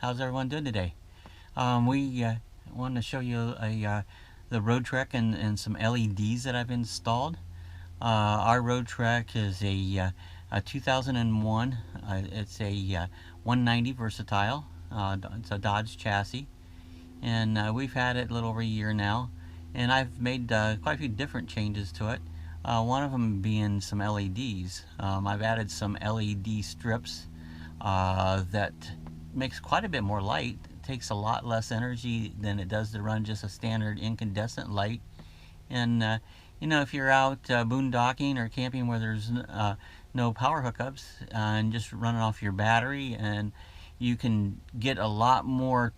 How's everyone doing today? We want to show you the Roadtrek and some LEDs that I've installed. Our Roadtrek is a 2001. It's a 190 versatile. It's a Dodge chassis, and we've had it a little over a year now. And I've made quite a few different changes to it. One of them being some LEDs. I've added some LED strips that makes quite a bit more light. It takes a lot less energy than it does to run just a standard incandescent light. And if you're out boondocking or camping where there's no power hookups and just running off your battery, and you can get a lot more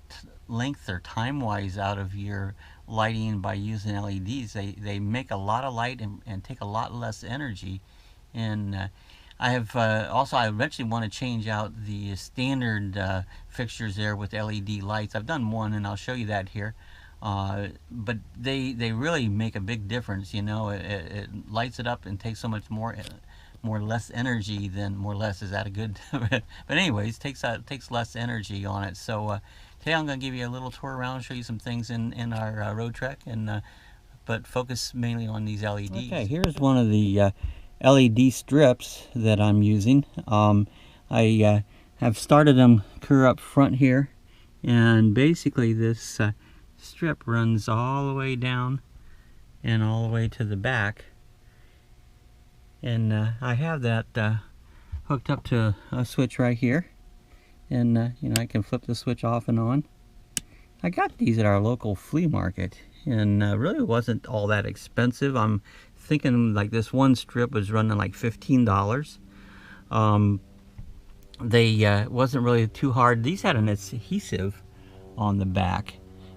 length or time wise out of your lighting by using LEDs. They make a lot of light and take a lot less energy. And I have I eventually want to change out the standard fixtures there with LED lights. I've done one, and I'll show you that here. But they really make a big difference. It lights it up and takes so much more less energy than more or less. Is that a good? But anyways, takes less energy on it. So today I'm going to give you a little tour around, show you some things in our Roadtrek, and but focus mainly on these LEDs. Okay, here's one of the LED strips that I'm using. I have started them clear up front here, and basically this strip runs all the way down and all the way to the back, and I have that hooked up to a switch right here, and I can flip the switch off and on. I got these at our local flea market, and really wasn't all that expensive. I'm thinking like this one strip was running like $15. They wasn't really too hard. These had an adhesive on the back,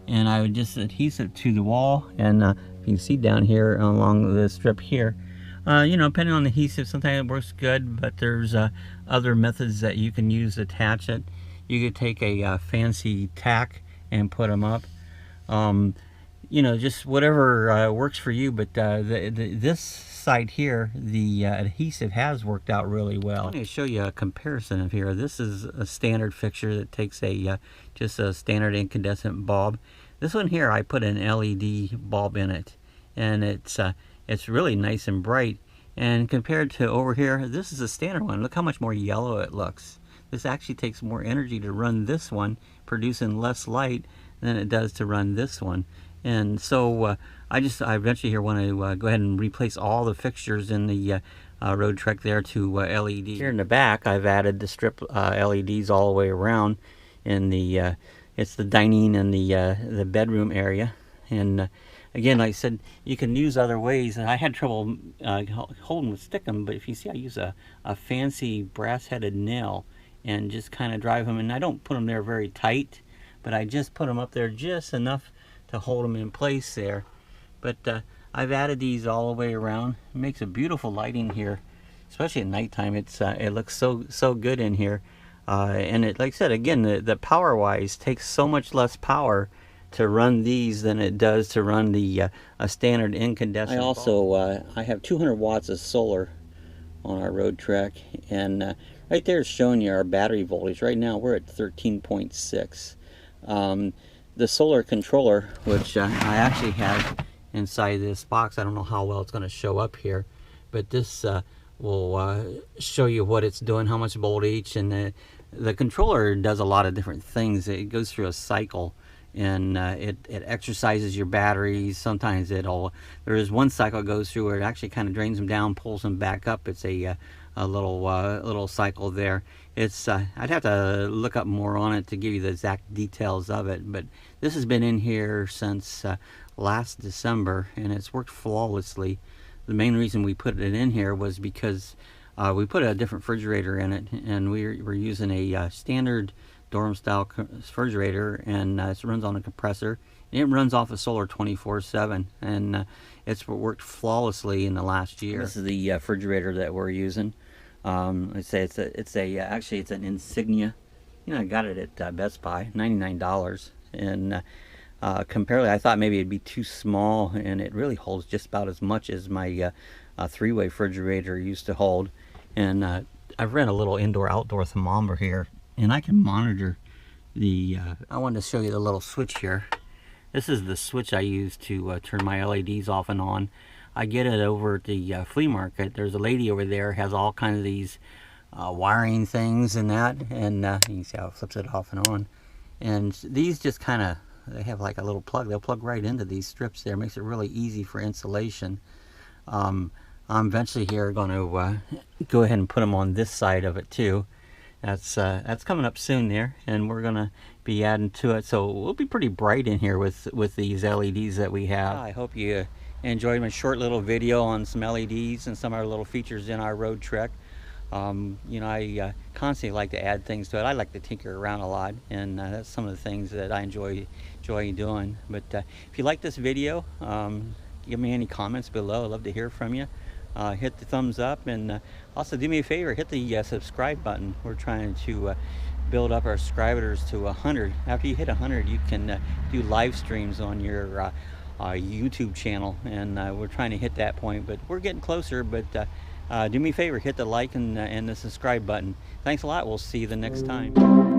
and I would just adhese it to the wall, and you can see down here along the strip here, depending on the adhesive, sometimes it works good, but there's other methods that you can use to attach it. You could take a fancy tack and put them up. Just whatever works for you, but this side here, the adhesive has worked out really well. Let me show you a comparison of here. This is a standard fixture that takes just a standard incandescent bulb. This one here, I put an LED bulb in it, and it's really nice and bright. And compared to over here, this is a standard one. Look how much more yellow it looks. This actually takes more energy to run this one, producing less light than it does to run this one. And so I eventually here want to go ahead and replace all the fixtures in the Roadtrek there to LED. Here in the back, I've added the strip LEDs all the way around in the it's the dining and the bedroom area. And again, like I said, you can use other ways. And I had trouble holding with sticking, but if you see, I use a fancy brass-headed nail and just kind of drive them. And I don't put them there very tight, but I just put them up there just enough to hold them in place there. But I've added these all the way around. It makes a beautiful lighting here, especially at nighttime. It looks so good in here, and it, like I said, again, the power wise takes so much less power to run these than it does to run the a standard incandescent. I have 200 watts of solar on our Roadtrek, and right there is showing you our battery voltage. Right now we're at 13.6. The solar controller, which I actually have inside this box, I don't know how well it's going to show up here, but this will show you what it's doing, how much voltage, and the controller does a lot of different things. It goes through a cycle, and it exercises your batteries. Sometimes there is one cycle it goes through where it actually kind of drains them down, pulls them back up. It's a little cycle there. I'd have to look up more on it to give you the exact details of it, but this has been in here since last December, and it's worked flawlessly. The main reason we put it in here was because we put a different refrigerator in it, and we're using a standard dorm style refrigerator, and it runs on a compressor, and it runs off of solar 24/7, and it's worked flawlessly in the last year. This is the refrigerator that we're using. I'd say actually it's an Insignia. I got it at Best Buy, $99, and comparatively, I thought maybe it'd be too small, and it really holds just about as much as my three-way refrigerator used to hold. And I've ran a little indoor-outdoor thermometer here, and I can monitor I wanted to show you the little switch here. This is the switch I use to turn my LEDs off and on. I get it over at the flea market. There's a lady over there has all kinds of these wiring things and that, and you can see how it flips it off and on. And these just kind of, they have like a little plug. They'll plug right into these strips there. Makes it really easy for installation. I'm eventually here going to go ahead and put them on this side of it too. That's coming up soon there, and we're gonna be adding to it, so we'll be pretty bright in here with these LEDs that we have. I hope you enjoyed my short little video on some LEDs and some of our little features in our road trek. You know, I constantly like to add things to it. I like to tinker around a lot, and that's some of the things that I enjoy doing. But if you like this video, give me any comments below. I'd love to hear from you. Hit the thumbs up, and also do me a favor, hit the subscribe button. We're trying to build up our subscribers to 100. After you hit 100, you can do live streams on your YouTube channel, and we're trying to hit that point, but we're getting closer. But do me a favor, hit the like and the subscribe button. Thanks a lot. We'll see you the next time.